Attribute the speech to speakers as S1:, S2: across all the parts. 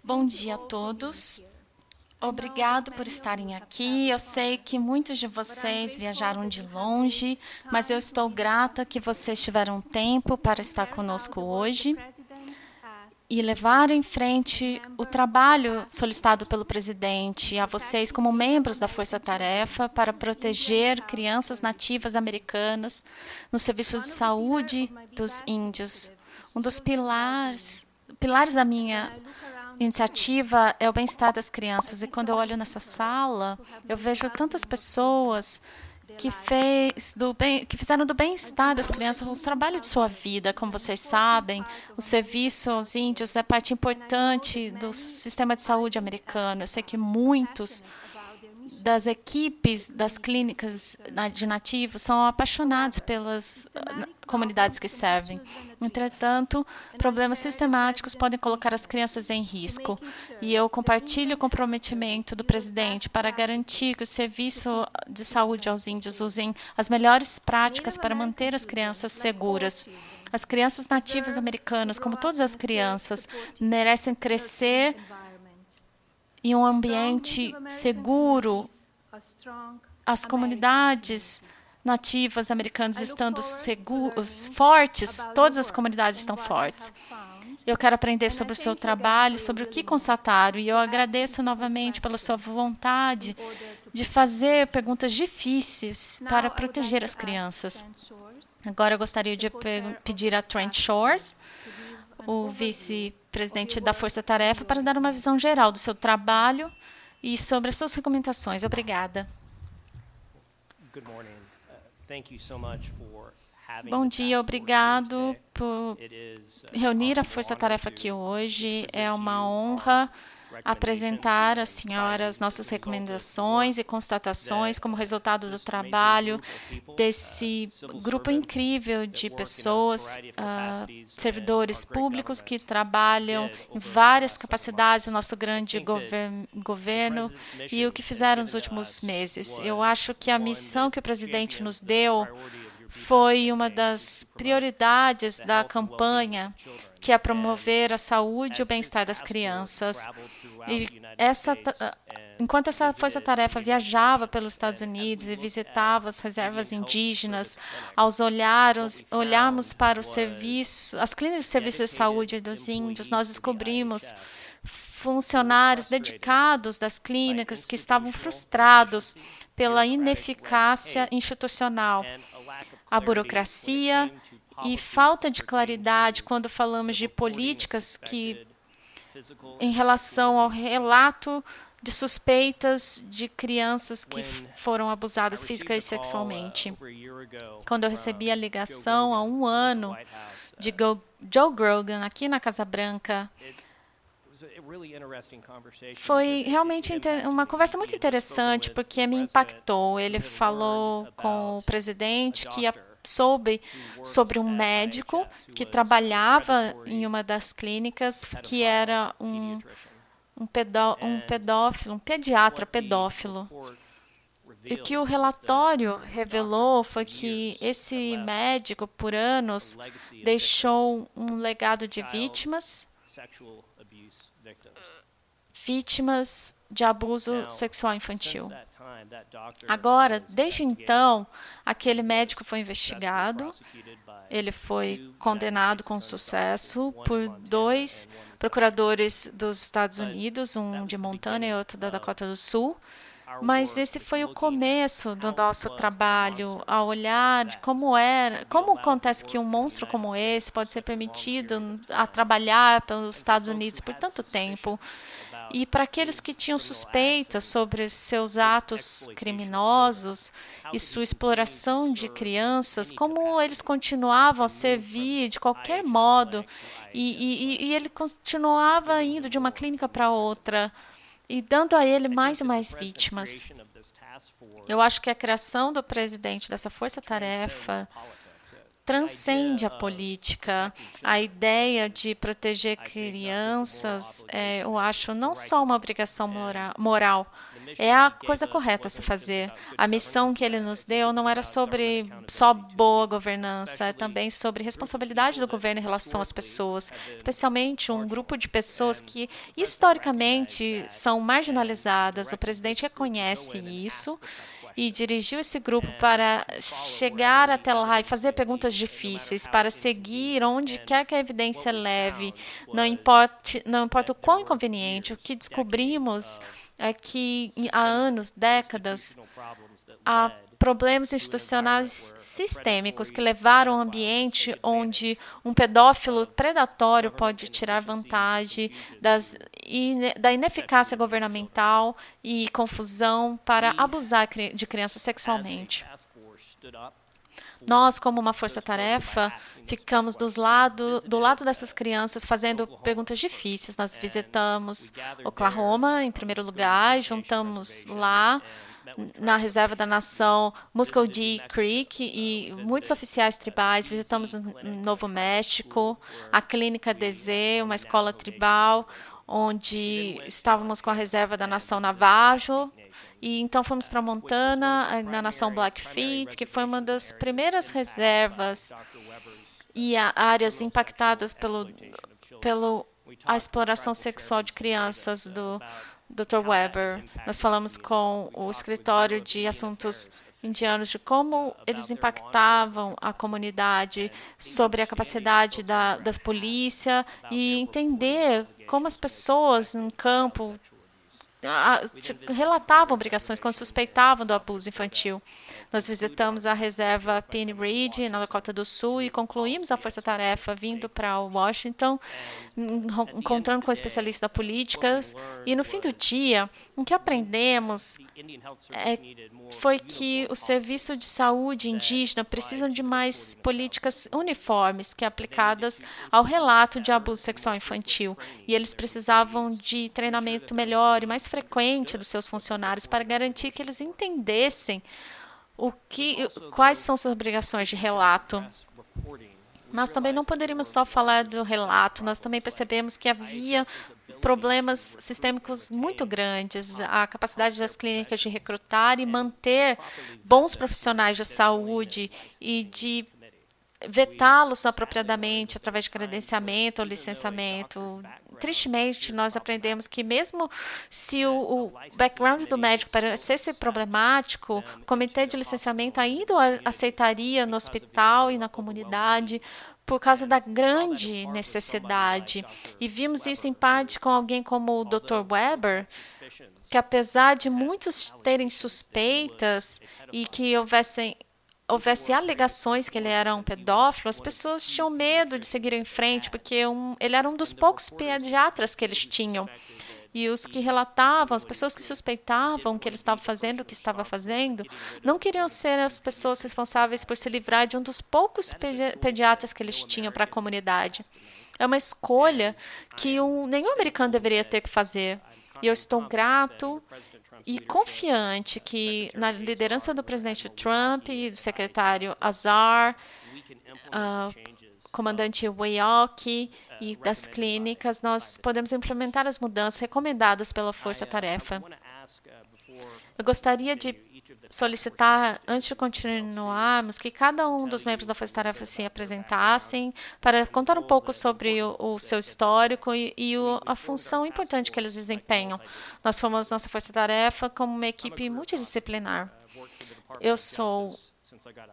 S1: Bom dia a todos. Obrigado por estarem aqui. Eu sei que muitos de vocês viajaram de longe, mas eu estou grata que vocês tiveram tempo para estar conosco hoje e levar em frente o trabalho solicitado pelo presidente a vocês como membros da Força Tarefa para proteger crianças nativas americanas no serviço de saúde dos índios. Um dos pilares da minha iniciativa é o bem-estar das crianças. E quando eu olho nessa sala, eu vejo tantas pessoas que fizeram do bem-estar das crianças o trabalho de sua vida. Como vocês sabem, o serviço aos índios é parte importante do sistema de saúde americano. Eu sei que muitos das equipes das clínicas de nativos são apaixonados pelas comunidades que servem. Entretanto, problemas sistemáticos podem colocar as crianças em risco. E eu compartilho o comprometimento do presidente para garantir que o serviço de saúde aos índios usem as melhores práticas para manter as crianças seguras. As crianças nativas americanas, como todas as crianças, merecem crescer em um ambiente seguro. As comunidades nativas americanas estando fortes, todas as comunidades estão fortes. Eu quero aprender sobre o seu trabalho, sobre o que constataram, e eu agradeço novamente pela sua vontade de fazer perguntas difíceis para proteger as crianças. Agora eu gostaria de pedir a Trent Shores, o vice-presidente da Força Tarefa, para dar uma visão geral do seu trabalho e sobre as suas recomendações. Obrigada. Bom dia, obrigado por reunir a Força Tarefa aqui hoje. É uma honra apresentar às senhoras nossas recomendações e constatações como resultado do trabalho desse grupo incrível de pessoas, servidores públicos que trabalham em várias capacidades no nosso grande governo e o que fizeram nos últimos meses. Eu acho que a missão que o presidente nos deu foi uma das prioridades da campanha, que é promover a saúde e o bem-estar das crianças. E enquanto essa força-tarefa viajava pelos Estados Unidos e visitava as reservas indígenas, ao olharmos para as clínicas de serviço de saúde dos índios, nós descobrimos funcionários dedicados das clínicas que estavam frustrados pela ineficácia institucional, a burocracia e falta de claridade quando falamos de políticas em relação ao relato de suspeitas de crianças que foram abusadas física e sexualmente. Quando eu recebi a ligação há um ano de Joe Grogan aqui na Casa Branca, foi realmente uma conversa muito interessante, porque me impactou. Ele falou com o presidente que soube sobre um médico que trabalhava em uma das clínicas, que era um pedófilo, um pediatra pedófilo. E o que o relatório revelou foi que esse médico, por anos, deixou um legado de vítimas de abuso sexual infantil. Agora, desde então, aquele médico foi investigado, ele foi condenado com sucesso por 2 procuradores dos Estados Unidos, um de Montana e outro da Dakota do Sul. Mas esse foi o começo do nosso trabalho, a olhar de como acontece que um monstro como esse pode ser permitido a trabalhar pelos Estados Unidos por tanto tempo. E para aqueles que tinham suspeitas sobre seus atos criminosos e sua exploração de crianças, como eles continuavam a servir de qualquer modo, e ele continuava indo de uma clínica para outra, e dando a ele mais e mais vítimas. Eu acho que a criação do presidente dessa força-tarefa transcende a política. A ideia de proteger crianças, eu acho, não só uma obrigação moral, é a coisa correta a se fazer. A missão que ele nos deu não era sobre só boa governança, é também sobre responsabilidade do governo em relação às pessoas, especialmente um grupo de pessoas que historicamente são marginalizadas. O presidente reconhece isso e dirigiu esse grupo para chegar até lá e fazer perguntas difíceis, para seguir onde quer que a evidência leve, não importa o quão inconveniente. O que descobrimos é que há anos, décadas, há problemas institucionais sistêmicos que levaram a um ambiente onde um pedófilo predatório pode tirar vantagem da ineficácia governamental e confusão para abusar de crianças sexualmente. Nós, como uma força-tarefa, ficamos do lado dessas crianças fazendo perguntas difíceis. Nós visitamos Oklahoma, em primeiro lugar, juntamos lá na reserva da nação Muscogee Creek e muitos oficiais tribais. Visitamos Novo México, a Clínica DZ, uma escola tribal, onde estávamos com a reserva da nação Navajo. E então fomos para Montana, na nação Blackfeet, que foi uma das primeiras reservas e áreas impactadas pela exploração sexual de crianças do Dr. Weber. Nós falamos com o escritório de assuntos indianos de como eles impactavam a comunidade, sobre a capacidade da polícia e entender como as pessoas no campo relatavam obrigações quando suspeitavam do abuso infantil. Nós visitamos a reserva Pine Ridge, na Dakota do Sul, e concluímos a força-tarefa vindo para Washington, encontrando com especialistas da política. E no fim do dia, o que aprendemos foi que o serviço de saúde indígena precisam de mais políticas uniformes que aplicadas ao relato de abuso sexual infantil. E eles precisavam de treinamento melhor e mais frequente dos seus funcionários para garantir que eles entendessem quais são suas obrigações de relato. Nós também não poderíamos só falar do relato, nós também percebemos que havia problemas sistêmicos muito grandes, a capacidade das clínicas de recrutar e manter bons profissionais de saúde e de vetá-los apropriadamente através de credenciamento ou licenciamento. Tristemente, nós aprendemos que mesmo se o background do médico parecesse problemático, o comitê de licenciamento ainda o aceitaria no hospital e na comunidade por causa da grande necessidade. E vimos isso em parte com alguém como o Dr. Weber, que apesar de muitos terem suspeitas e que houvesse alegações que ele era um pedófilo, as pessoas tinham medo de seguir em frente, porque ele era um dos poucos pediatras que eles tinham. E os que relatavam, as pessoas que suspeitavam que ele estava fazendo o que estava fazendo, não queriam ser as pessoas responsáveis por se livrar de um dos poucos pediatras que eles tinham para a comunidade. É uma escolha que nenhum americano deveria ter que fazer. E eu estou grato e confiante que na liderança do presidente Trump e do secretário Azar, comandante Weyok e das clínicas, nós podemos implementar as mudanças recomendadas pela Força-Tarefa. Eu gostaria de solicitar, antes de continuarmos, que cada um dos membros da Força-Tarefa se apresentassem para contar um pouco sobre o seu histórico e a função importante que eles desempenham. Nós formamos nossa Força-Tarefa como uma equipe multidisciplinar.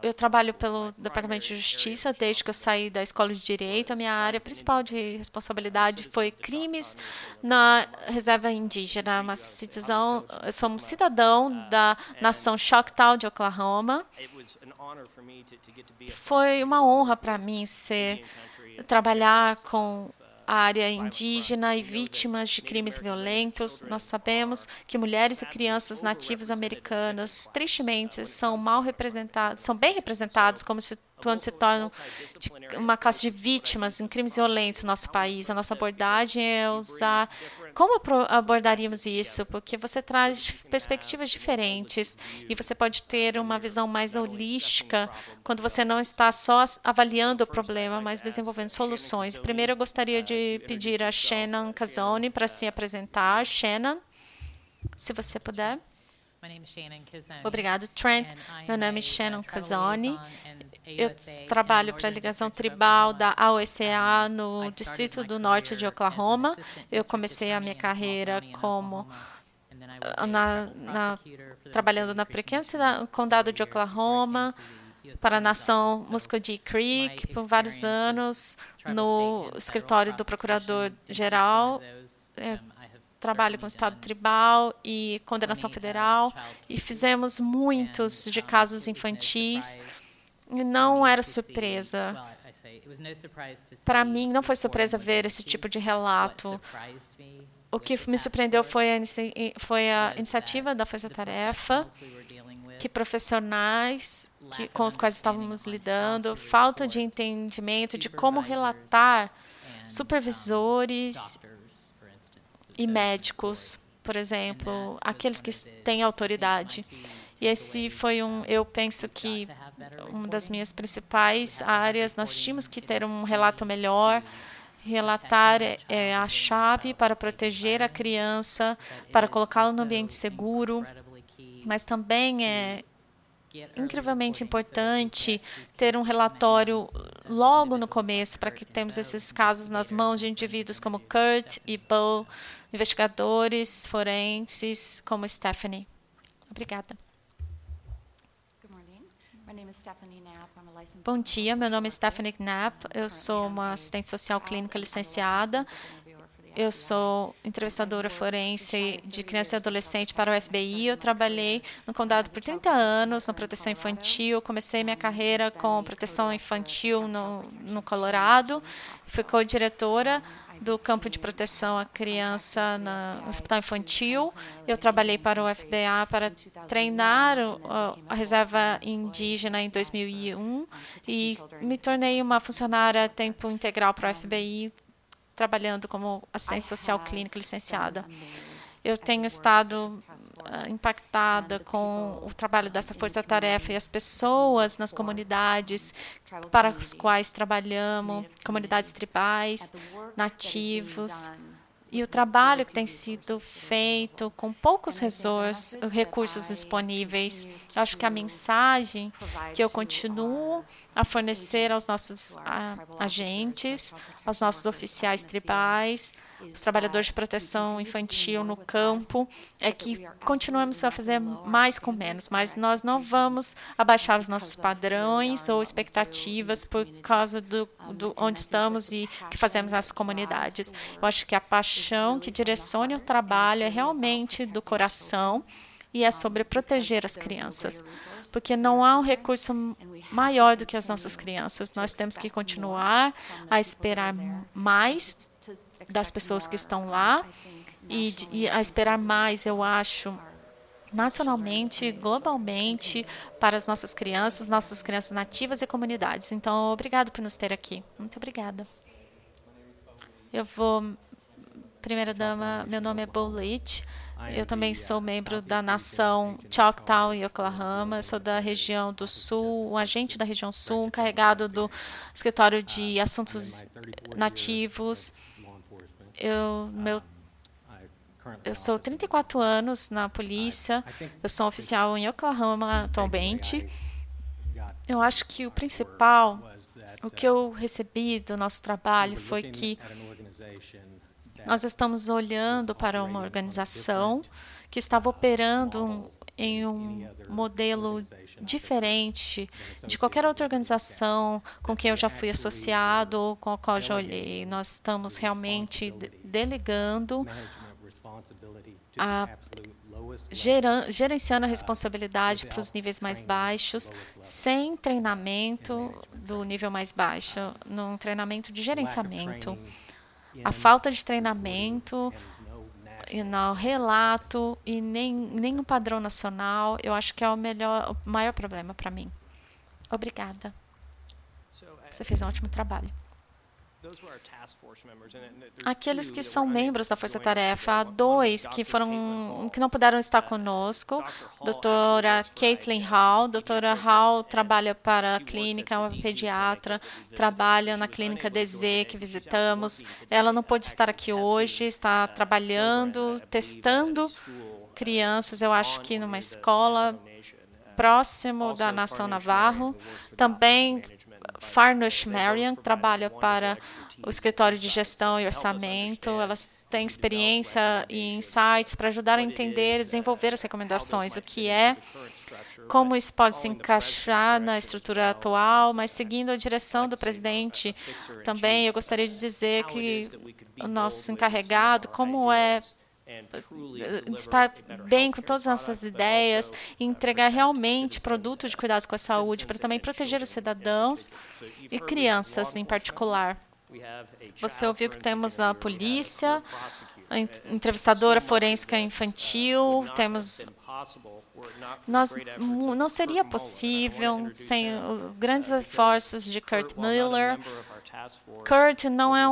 S1: Eu trabalho pelo Departamento de Justiça desde que eu saí da Escola de Direito. A minha área principal de responsabilidade foi crimes na reserva indígena. Sou um cidadão da nação Choctaw de Oklahoma. Foi uma honra para mim trabalhar com a área indígena e vítimas de crimes violentos. Nós sabemos que mulheres e crianças nativas americanas, tristemente, são bem representadas quando se tornam uma classe de vítimas em crimes violentos no nosso país. A nossa abordagem é usar... Como abordaríamos isso? Porque você traz perspectivas diferentes e você pode ter uma visão mais holística quando você não está só avaliando o problema, mas desenvolvendo soluções. Primeiro, eu gostaria de pedir a Shannon Casoni para se apresentar. Shannon. Se você puder.
S2: My name is Shannon Kazone,
S1: Obrigado, Trent.
S2: and I
S1: Meu
S2: am
S1: nome é
S2: a
S1: Shannon
S2: tribal
S1: Casoni.
S2: liaison in
S1: Eu
S2: AUSA in
S1: trabalho
S2: the
S1: para a
S2: Northern
S1: ligação
S2: District of
S1: tribal da
S2: Oklahoma.
S1: AOSA
S2: I
S1: no
S2: started
S1: Distrito
S2: my
S1: do Norte de
S2: career as an
S1: Oklahoma.
S2: assistant
S1: Eu
S2: district
S1: comecei a minha
S2: attorney in a small
S1: carreira
S2: county in
S1: como
S2: Oklahoma, and then I was a tribal prosecutor for the
S1: trabalhando
S2: Muscogee
S1: na
S2: Creek
S1: pequena
S2: Commission for
S1: condado
S2: several
S1: de
S2: years before I came
S1: Oklahoma,
S2: to the U.S.
S1: para a
S2: Attorney's
S1: nação
S2: Office. So
S1: Muscogee
S2: my
S1: Creek por vários
S2: experience with
S1: anos
S2: tribal, state,
S1: no
S2: and federal
S1: escritório do
S2: prosecution includes some
S1: procurador.
S2: of those. I have
S1: Trabalho com o
S2: certainly
S1: Estado
S2: done
S1: tribal e condenação
S2: plenty of
S1: federal
S2: child
S1: e
S2: cases,
S1: fizemos muitos
S2: and
S1: de casos
S2: it was no
S1: infantis
S2: surprise
S1: e
S2: for
S1: não
S2: me
S1: era
S2: to see,
S1: surpresa.
S2: well, I say it was no surprise to
S1: Para
S2: see
S1: mim, não foi
S2: reporting
S1: surpresa ver
S2: within
S1: esse
S2: the
S1: tipo
S2: chief.
S1: de
S2: What
S1: relato.
S2: surprised me
S1: O
S2: with
S1: que
S2: the
S1: me
S2: task
S1: surpreendeu
S2: force
S1: foi a
S2: was that
S1: iniciativa da Força
S2: the
S1: Tarefa,
S2: professionals we were dealing with
S1: que profissionais
S2: lack of
S1: com os quais
S2: understanding
S1: estávamos
S2: on how
S1: lidando,
S2: to
S1: falta de
S2: report
S1: entendimento de como
S2: supervisors
S1: relatar
S2: and
S1: supervisores
S2: doctors, for instance,
S1: e
S2: those in
S1: médicos,
S2: authority.
S1: por
S2: And
S1: exemplo,
S2: that was
S1: aqueles
S2: one
S1: que
S2: of the,
S1: têm
S2: I think,
S1: autoridade.
S2: my key
S1: E esse
S2: takeaways.
S1: foi eu penso
S2: We've got
S1: que
S2: to have better
S1: uma das
S2: reporting.
S1: minhas
S2: We
S1: principais
S2: have to have
S1: áreas, nós
S2: reporting.
S1: tínhamos que
S2: It
S1: ter
S2: is
S1: um
S2: key
S1: relato melhor.
S2: to
S1: Relatar
S2: protecting that
S1: é
S2: child
S1: a
S2: and getting that
S1: chave
S2: child
S1: para
S2: to a safe
S1: proteger a
S2: environment,
S1: criança,
S2: but it
S1: para
S2: is
S1: colocá-lo no
S2: also
S1: ambiente seguro,
S2: incredibly key
S1: mas também é
S2: to get early
S1: incrivelmente
S2: reporting so that we
S1: importante
S2: get these
S1: ter um
S2: cases in the
S1: relatório
S2: hands of
S1: logo no
S2: individuals like
S1: começo para
S2: Kurt
S1: que
S2: and
S1: temos
S2: Bo,
S1: esses casos nas
S2: investigators
S1: mãos de
S2: and forensic
S1: indivíduos como
S2: investigators,
S1: Kurt e
S2: Stephanie.
S1: Bo, investigadores forenses como Stephanie. Obrigada. Bom dia, meu nome é Stephanie Knapp, eu sou uma assistente social clínica licenciada. Eu sou entrevistadora forense de criança e adolescente para o FBI. Eu trabalhei no condado por 30 anos na proteção infantil. Comecei minha carreira com proteção infantil no Colorado. Fui co-diretora do campo de proteção à criança no hospital infantil. Eu trabalhei para o FBI para treinar a reserva indígena em 2001 e me tornei uma funcionária a tempo integral para o FBI, trabalhando como assistente social clínica licenciada. Eu tenho estado impactada com o trabalho dessa força-tarefa e as pessoas nas comunidades para as quais trabalhamos, comunidades tribais, nativos, e o trabalho que tem sido feito com poucos recursos disponíveis. Eu acho que a mensagem que eu continuo a fornecer aos nossos agentes, aos nossos oficiais tribais, os trabalhadores de proteção infantil no campo, é que continuamos a fazer mais com menos, mas nós não vamos abaixar os nossos padrões ou expectativas por causa do onde estamos e que fazemos nas comunidades. Eu acho que a paixão que direciona o trabalho é realmente do coração e é sobre proteger as crianças, porque não há um recurso maior do que as nossas crianças. Nós temos que continuar a esperar mais das pessoas que estão lá e a esperar mais, eu acho, nacionalmente, globalmente, para as nossas crianças nativas e comunidades. Então, obrigado por nos ter aqui. Muito obrigada. Eu vou... Primeira dama, meu nome é Bo Leach. Eu também sou membro da nação Choctaw em Oklahoma. Eu sou da região do Sul, um agente da região Sul, encarregado do escritório de assuntos nativos. Eu sou 34 anos na polícia. Eu sou um oficial em Oklahoma atualmente. Eu acho que o principal, o que eu recebi do nosso trabalho foi que nós estamos olhando para uma organização que estava operando em um modelo diferente de qualquer outra organização com quem eu já fui associado ou com a qual já olhei. Nós estamos realmente delegando, gerenciando a responsabilidade para os níveis mais baixos, sem treinamento do nível mais baixo, num treinamento de gerenciamento. A falta de treinamento, no relato e nem um padrão nacional, eu acho que é o maior problema para mim. Obrigada. Você fez um ótimo trabalho. Aqueles que são membros da Força Tarefa, há dois que não puderam estar conosco. Doutora Caitlin Hall. Doutora Hall trabalha para a clínica, é uma pediatra, trabalha na clínica DZ que visitamos. Ela não pôde estar aqui hoje, está trabalhando, crianças, eu acho que numa escola próximo da nação Navarro. Também Farnush Marian trabalha para o escritório de gestão e orçamento. Elas têm experiência e insights para ajudar a entender e desenvolver as recomendações, o que é, como isso pode se encaixar na estrutura atual, mas seguindo a direção do presidente também, eu gostaria de dizer que o nosso encarregado, como é estar bem com todas as nossas ideias e entregar realmente produtos de cuidados com a saúde para também proteger os cidadãos e crianças em particular. Você ouviu que temos a polícia, a entrevistadora forense infantil, temos... Não seria possível sem os grandes esforços de Kurt Miller. Kurt não é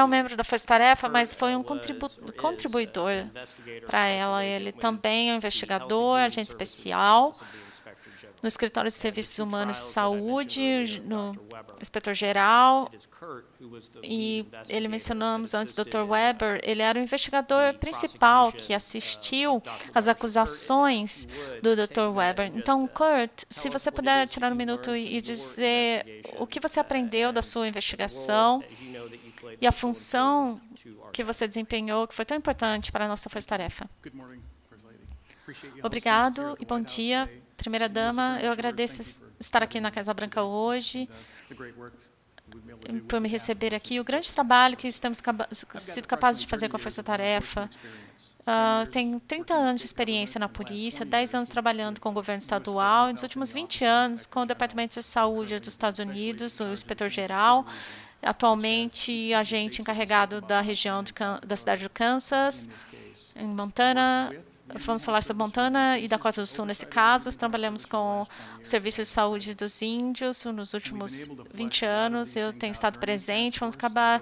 S1: um membro da Força Tarefa, mas foi um contribuidor para ela. Ele também é um investigador, agente especial no Escritório de Serviços Humanos de Saúde, no inspetor-geral, e ele mencionamos antes o Dr. Weber, ele era o investigador principal que assistiu às acusações do Dr. Weber. Então, Kurt, se você puder tirar um minuto e dizer o que você aprendeu da sua investigação e a função que você desempenhou, que foi tão importante para a nossa força-tarefa. Obrigado e bom dia. Primeira-dama, eu agradeço estar aqui na Casa Branca hoje, por me receber aqui. O grande trabalho que estamos sido capazes de fazer com a Força Tarefa. Tenho 30 anos de experiência na polícia, 10 anos trabalhando com o governo estadual, e nos últimos 20 anos com o Departamento de Saúde dos Estados Unidos, o inspetor-geral, atualmente agente encarregado da região da cidade de Kansas, em Montana. Vamos falar sobre Montana e Dakota do Sul nesse caso. Trabalhamos com o Serviço de Saúde dos Índios nos últimos 20 anos. Eu tenho estado presente. Vamos acabar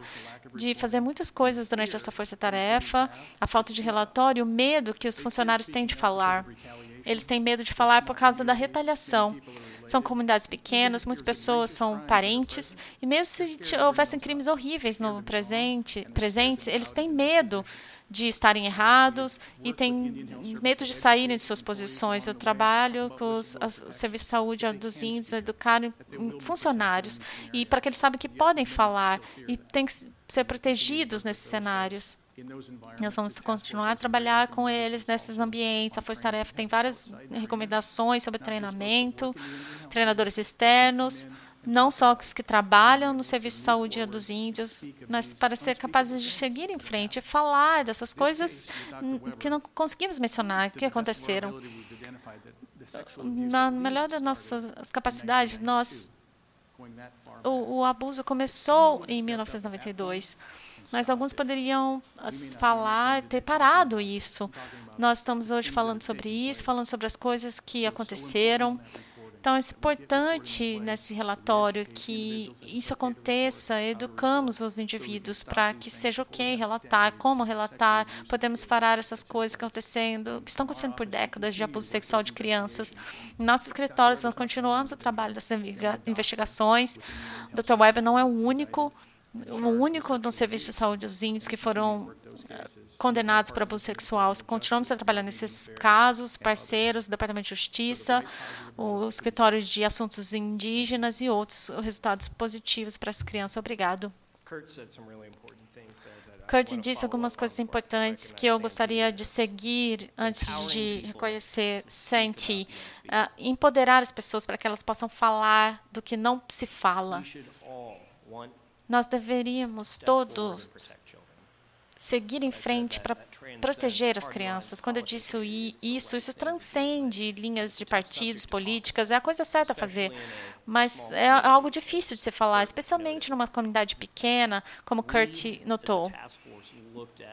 S1: de fazer muitas coisas durante essa força-tarefa. A falta de relatório, o medo que os funcionários têm de falar. Eles têm medo de falar por causa da retaliação. São comunidades pequenas, muitas pessoas são parentes, e mesmo se houvessem crimes horríveis no presentes, eles têm medo de estarem errados e têm medo de saírem de suas posições. Eu trabalho com os serviços de saúde dos índios, educarem funcionários, e para que eles saibam que podem falar e têm que ser protegidos nesses cenários. Nós vamos continuar a trabalhar com eles nesses ambientes. A Força Tarefa tem várias recomendações sobre treinamento, treinadores externos, não só os que trabalham no Serviço de Saúde dos Índios, mas para ser capazes de seguir em frente e falar dessas coisas que não conseguimos mencionar, que aconteceram. Na melhor das nossas capacidades, o abuso começou em 1992, mas alguns poderiam ter parado isso. Nós estamos hoje falando sobre isso, falando sobre as coisas que aconteceram. Então, é importante nesse relatório que isso aconteça, educamos os indivíduos para que seja ok relatar, como relatar, podemos parar essas coisas que estão acontecendo por décadas de abuso sexual de crianças. Em nossos escritórios, nós continuamos o trabalho dessas investigações. O Dr. Weber não é o único no Serviço de Saúde dos Índios que foram condenados por abuso sexual. Continuamos a trabalhar nesses casos, parceiros do Departamento de Justiça, o Escritório de Assuntos Indígenas e outros resultados positivos para essa criança. Obrigado. Kurt disse algumas coisas importantes que eu gostaria de seguir antes de reconhecer Santi. Empoderar as pessoas para que elas possam falar do que não se fala. Nós deveríamos todos seguir em frente para proteger as crianças. Quando eu disse isso transcende linhas de partidos, políticas, é a coisa certa a fazer, mas é algo difícil de se falar, especialmente numa comunidade pequena, como Kurt notou.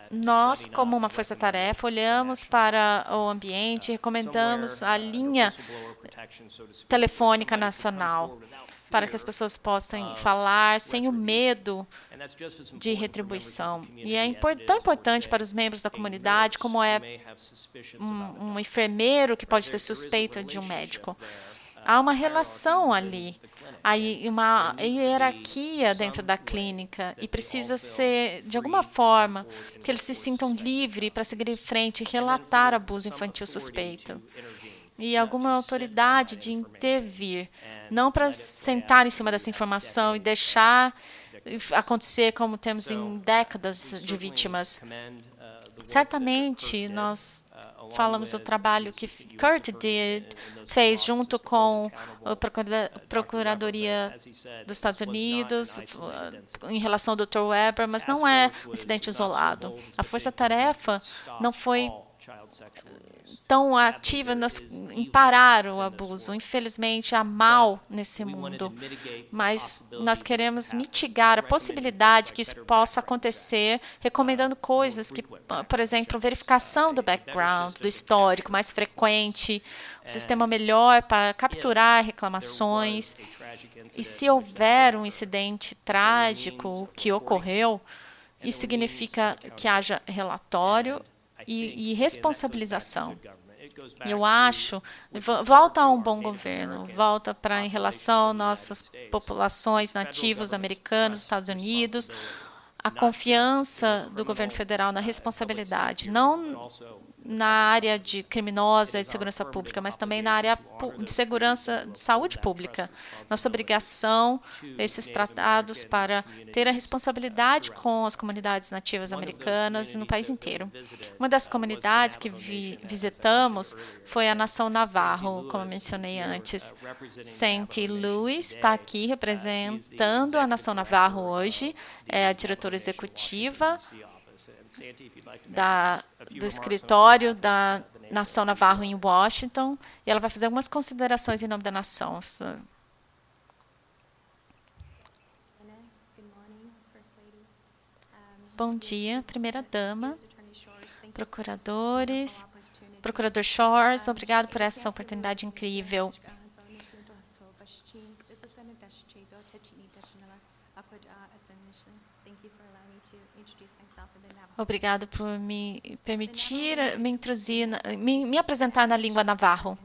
S1: Nós, como uma força-tarefa, olhamos para o ambiente e recomendamos a linha telefônica nacional, para que as pessoas possam falar sem o medo de retribuição. E é tão importante para os membros da comunidade, como é um enfermeiro que pode ter suspeita de um médico. Há uma relação ali, há uma hierarquia dentro da clínica e precisa ser, de alguma forma, que eles se sintam livres para seguir em frente e relatar abuso infantil suspeito. E alguma autoridade de intervir, não para sentar em cima dessa informação e deixar acontecer como temos em décadas de vítimas. Certamente, nós falamos do trabalho que Kurt fez junto com a Procuradoria dos Estados Unidos em relação ao Dr. Weber, mas não é um incidente isolado. A força-tarefa não foi tão ativa em parar o abuso. Infelizmente, há mal nesse mundo, mas nós queremos mitigar a possibilidade que isso possa acontecer, recomendando coisas que, por exemplo, verificação do background, do histórico mais frequente, um sistema melhor para capturar reclamações. E se houver um incidente trágico que ocorreu, isso significa que haja relatório e responsabilização. Eu acho, volta a um bom governo, volta para em relação às nossas populações nativas americanos, Estados Unidos, a confiança do governo federal na responsabilidade, não na área de criminosa e de segurança pública, mas também na área de segurança, de saúde pública. Nossa obrigação, esses tratados, para ter a responsabilidade com as comunidades nativas americanas no país inteiro. Uma das comunidades que visitamos foi a Nação Navarro, como mencionei antes. Sandy Lewis está aqui representando a Nação Navarro hoje, é a diretora executiva do escritório da Nação Navarro em Washington, e ela vai fazer algumas considerações em nome da nação. Bom dia, primeira-dama, procuradores, procurador Shores, obrigado por essa oportunidade incrível. Obrigado por me permitir me apresentar na língua navarro.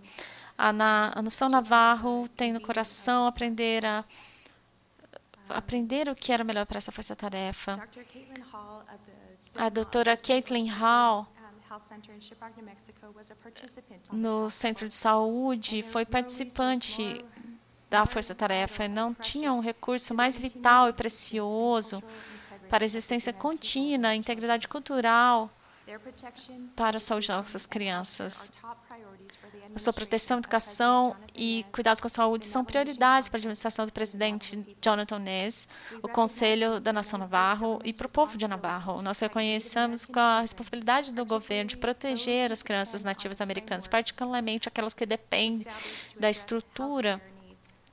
S1: A nação navarro tem no coração aprender o que era melhor para essa força-tarefa. A doutora Caitlin Hall, no Centro de Saúde, foi participante da força-tarefa e não tinha um recurso mais vital e precioso para a existência contínua, integridade cultural para a saúde das nossas crianças. A sua proteção, educação e cuidados com a saúde são prioridades para a administração do presidente Jonathan Nez, o Conselho da Nação Navarro e para o povo de Navarro. Nós reconhecemos com a responsabilidade do governo de proteger as crianças nativas americanas, particularmente aquelas que dependem da estrutura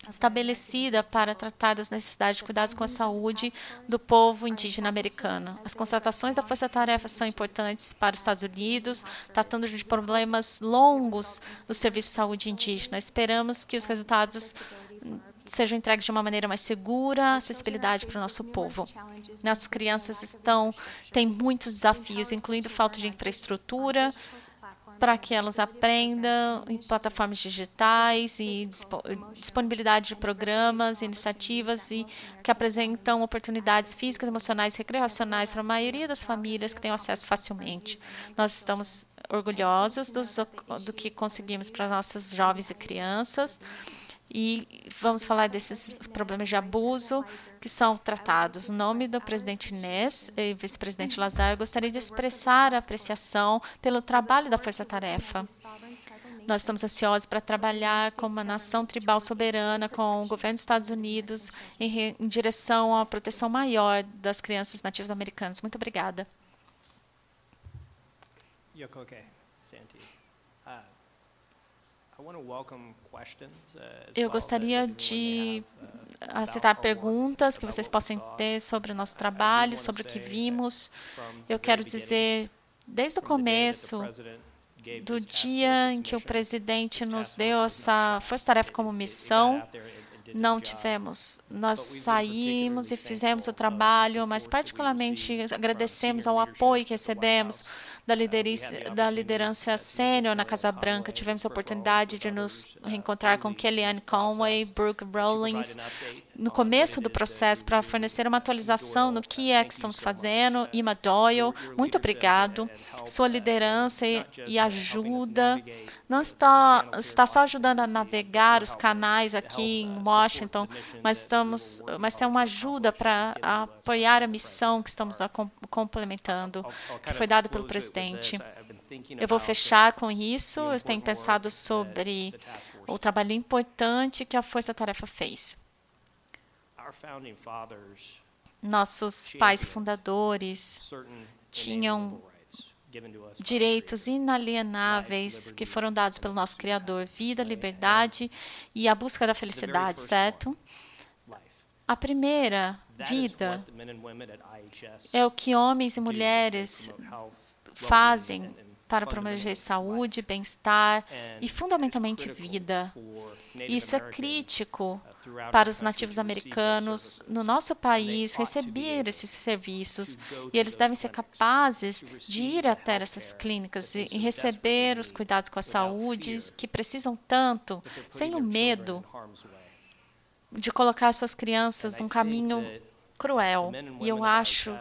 S1: estabelecida para tratar das necessidades de cuidados com a saúde do povo indígena americano. As constatações da Força-Tarefa são importantes para os Estados Unidos, tratando de problemas longos do serviço de saúde indígena. Esperamos que os resultados sejam entregues de uma maneira mais segura, acessibilidade para o nosso povo. Nossas crianças têm muitos desafios, incluindo falta de infraestrutura, para que elas aprendam em plataformas digitais e disponibilidade de programas, iniciativas que apresentam oportunidades físicas, emocionais e recreacionais para a maioria das famílias que têm acesso facilmente. Nós estamos orgulhosos do que conseguimos para nossas jovens e crianças. E vamos falar desses problemas de abuso que são tratados. No nome do presidente Nez e vice-presidente Lazar, eu gostaria de expressar a apreciação pelo trabalho da Força-Tarefa. Nós estamos ansiosos para trabalhar como uma nação tribal soberana com o governo dos Estados Unidos em direção à proteção maior das crianças nativas americanas. Muito obrigada. Eu gostaria de aceitar perguntas que vocês possam ter sobre o nosso trabalho, sobre o que vimos. Eu quero dizer, desde o começo, do dia em que o presidente nos deu essa força-tarefa como missão, nós saímos e fizemos o trabalho, mas particularmente agradecemos ao apoio que recebemos da liderança sênior na Casa Branca. Tivemos a oportunidade de nos reencontrar com Kellyanne Conway, Brooke Rollins, no começo do processo, para fornecer uma atualização no que é que estamos fazendo. Emma Doyle, muito obrigado. Sua liderança e ajuda não está só ajudando a navegar os canais aqui em Washington, mas tem uma ajuda para apoiar a missão que estamos complementando, que foi dada pelo presidente. Eu vou fechar com isso. Eu tenho pensado sobre o trabalho importante que a Força Tarefa fez. Nossos pais fundadores tinham direitos inalienáveis que foram dados pelo nosso Criador: vida, liberdade e a busca da felicidade, certo? A primeira vida é o que homens e mulheres fazem para promover saúde, bem-estar e, fundamentalmente, vida. Isso é crítico para os nativos americanos no nosso país receber esses serviços, e eles devem ser capazes de ir até essas clínicas e receber os cuidados com a saúde que precisam tanto, sem o medo de colocar suas crianças num caminho cruel. E eu acho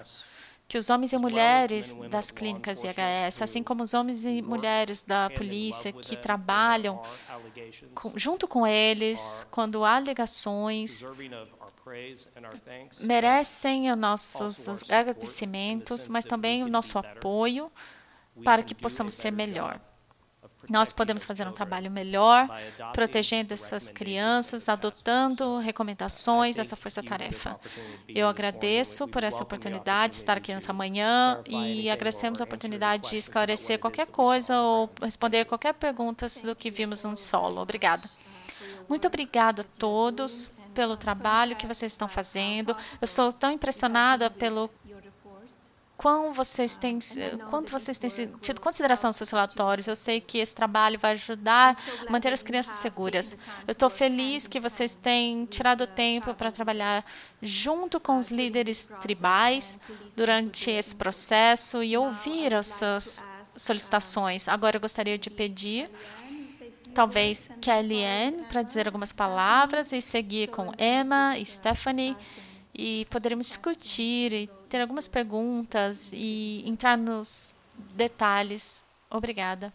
S1: que os homens e mulheres das clínicas IHS, assim como os homens e mulheres da polícia que trabalham junto com eles, quando há alegações, merecem os nossos agradecimentos, mas também o nosso apoio para que possamos ser melhor. Nós podemos fazer um trabalho melhor, protegendo essas crianças, adotando recomendações dessa força-tarefa. Eu agradeço por essa oportunidade de estar aqui nessa manhã e agradecemos a oportunidade de esclarecer qualquer coisa ou responder qualquer pergunta do que vimos no solo. Obrigada. Muito obrigada a todos pelo trabalho que vocês estão fazendo. Eu sou tão impressionada pelo quanto vocês têm tido consideração dos seus relatórios. Eu sei que esse trabalho vai ajudar a manter as crianças seguras. Eu estou feliz que vocês têm tirado tempo para trabalhar junto com os líderes tribais durante esse processo e ouvir as suas solicitações. Agora eu gostaria de pedir, talvez, Kellyanne para dizer algumas palavras e seguir com Emma e Stephanie. E poderemos discutir e ter algumas perguntas e entrar nos detalhes. Obrigada.